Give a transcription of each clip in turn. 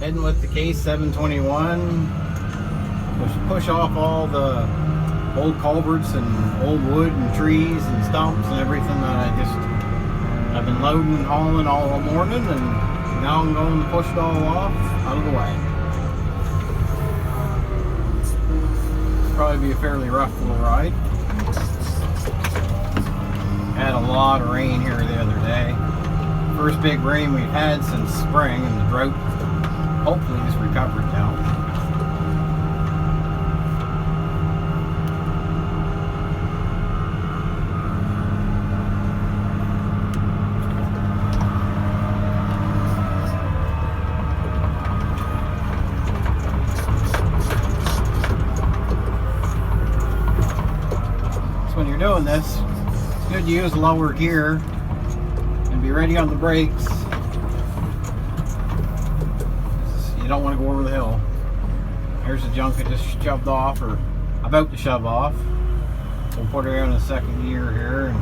Heading with the case 721. Push off all the old culverts and old wood and trees and stumps and everything that I've been loading and hauling all morning, and now I'm going to push it all off out of the way. It'll probably be a fairly rough little ride. Had a lot of rain here the other day. First big rain we've had since spring, and the drought hopefully is recovered now. So when you're doing this, it's good to use lower gear and be ready on the brakes. You don't want to go over the hill. Here's the junk I just shoved off, or about to shove off. We'll put her in the second gear here and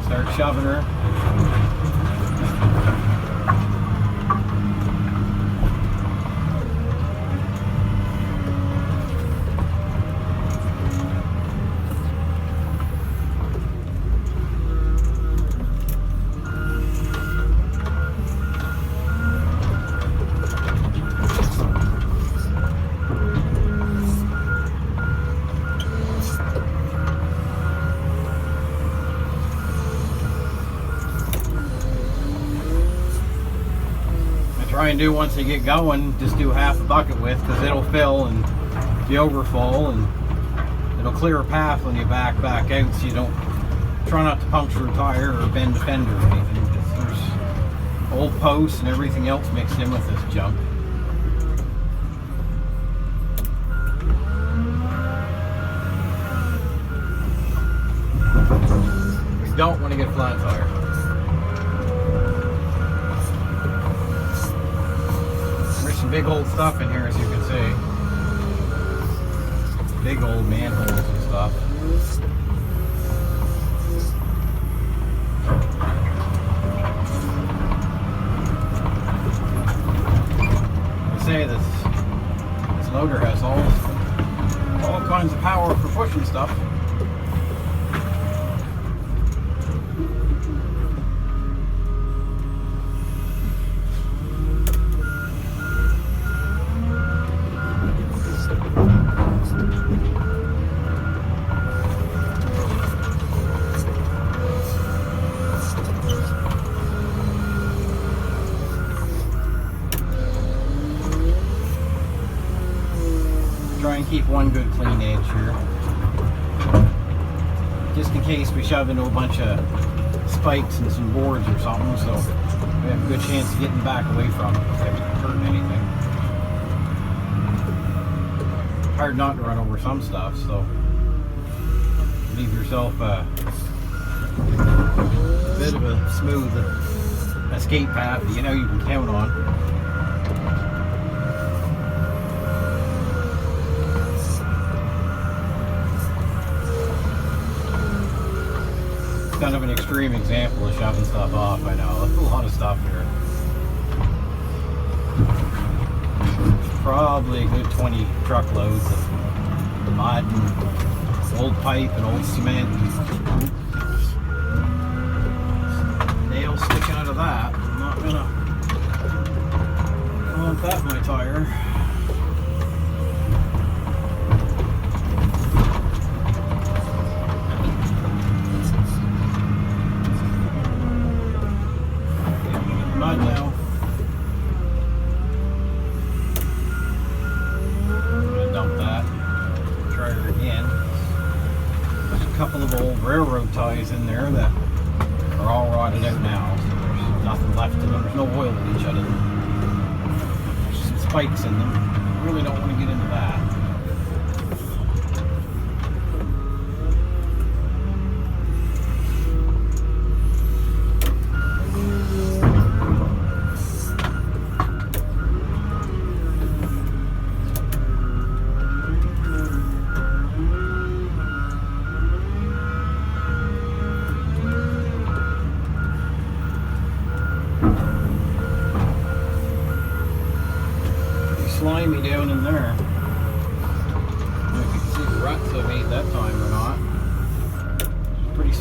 start shoving her. Try and do once you get going, just do half a bucket width, because it'll fill and be overfull, and it'll clear a path when you back out, so you don't try not to puncture a tire or bend a fender or anything, because there's old posts and everything else mixed in with this junk. You don't want to get a flat tire. Big old stuff in here, as you can see. Big old manholes and stuff. I say this loader has all kinds of power for pushing stuff. Try and keep one good clean edge here, just in case we shove into a bunch of spikes and some boards or something, so we have a good chance of getting back away from it without hurting anything. Hard not to run over some stuff, so leave yourself a bit of a smooth escape path that you know you can count on. Kind of an extreme example of shoving stuff off, I know. There's a lot of stuff here. Probably a good 20 truckloads of mud and old pipe and old cement. Nails sticking out of that. I'm not gonna want that in my tire. Now I'm gonna dump that, try her again. There's a couple of old railroad ties in there that are all rotted out now, so there's nothing left in them. There's no oil in each of them. There's some spikes in them. I really don't want to get into that.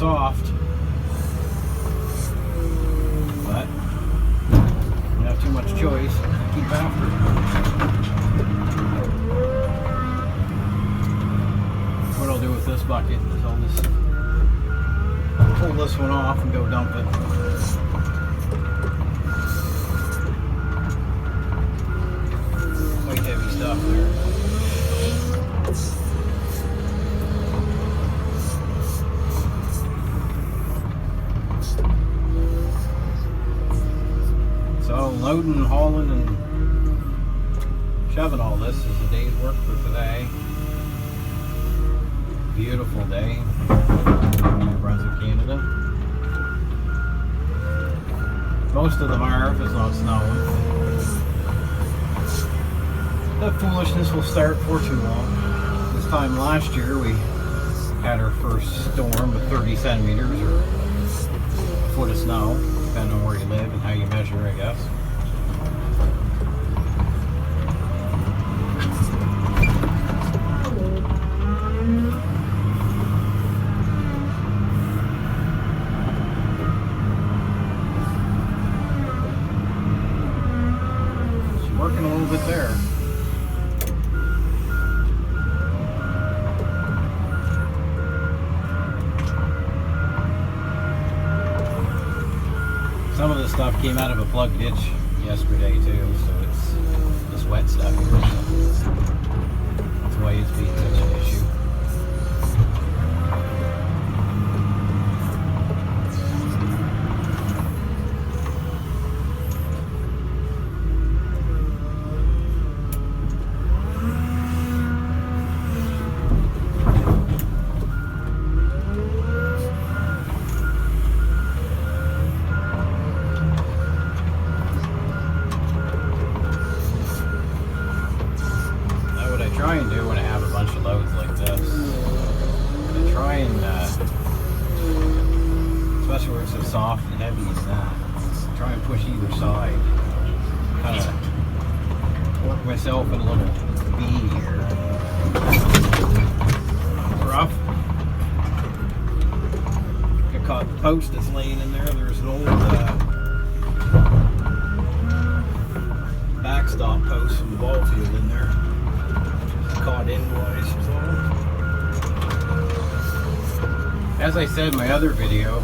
soft. But you don't have too much choice. Keep after it. What I'll do with this bucket is I'll just pull this one off and go dump it. Quite heavy stuff there. So loading, hauling, and shoving all this is a day's work for today. Beautiful day, New Brunswick, Canada. Most of the are if it's not snowing. That foolishness will start for too long. This time last year we had our first storm with 30 centimeters or a foot of snow, depending on where you live and how you measure, I guess. Working a little bit there. Some of the stuff came out of a plug ditch yesterday too, so it's just wet stuff here. So that's why it's being such an issue. Try and do when I have a bunch of loads like this. I try and, especially where it's so soft and heavy as that, try and push either side. Kind of work myself in a little V here. Rough. I caught the post that's laying in there. There's an old backstop post from the ball field in there. Caught endwise. As I said in my other video,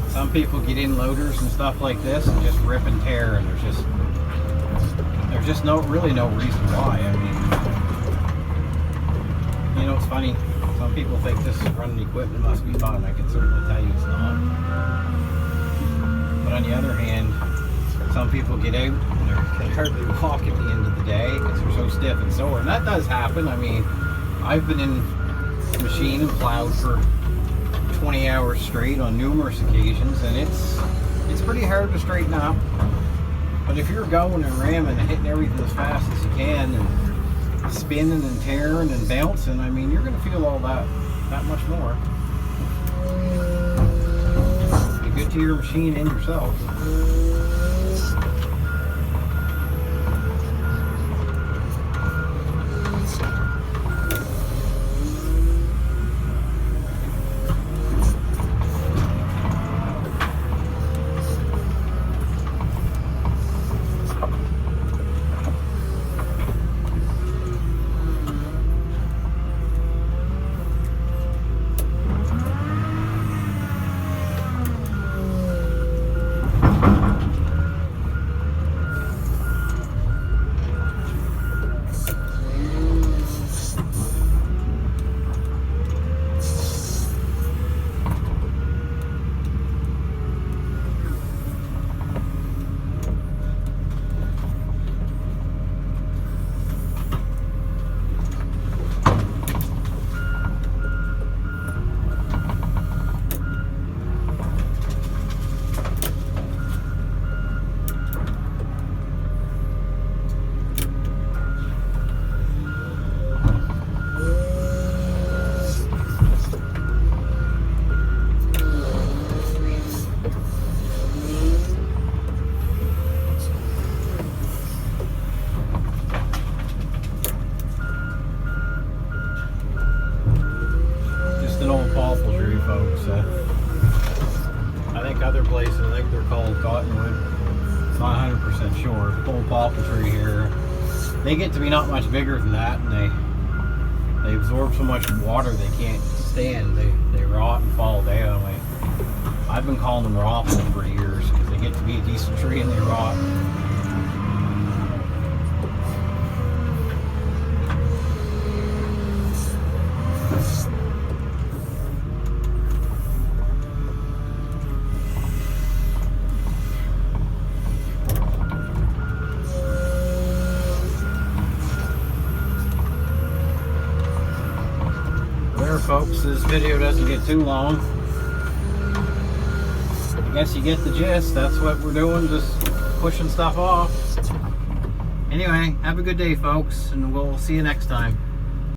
some people get in loaders and stuff like this and just rip and tear, and there's just really no reason why. I mean, you know, it's funny. Some people think this running equipment must be fun. I can certainly tell you it's not. But on the other hand, some people get out and they hardly walk at the end of the day because they're so stiff and sore, and that does happen. I mean, I've been in the machine and plowed for 20 hours straight on numerous occasions, and it's pretty hard to straighten up. But if you're going and ramming and hitting everything as fast as you can and spinning and tearing and bouncing, I mean, you're going to feel all that much more. Be good to your machine and yourself. place. I think they're called cottonwood. It's not 100% sure. The old poplar tree here. They get to be not much bigger than that, and they absorb so much water they can't stand. They rot and fall down. I've been calling them raffle for years because they get to be a decent tree and they rot. There, folks, this video doesn't get too long. I guess you get the gist. That's what we're doing, just pushing stuff off. Anyway, have a good day, folks, and we'll see you next time.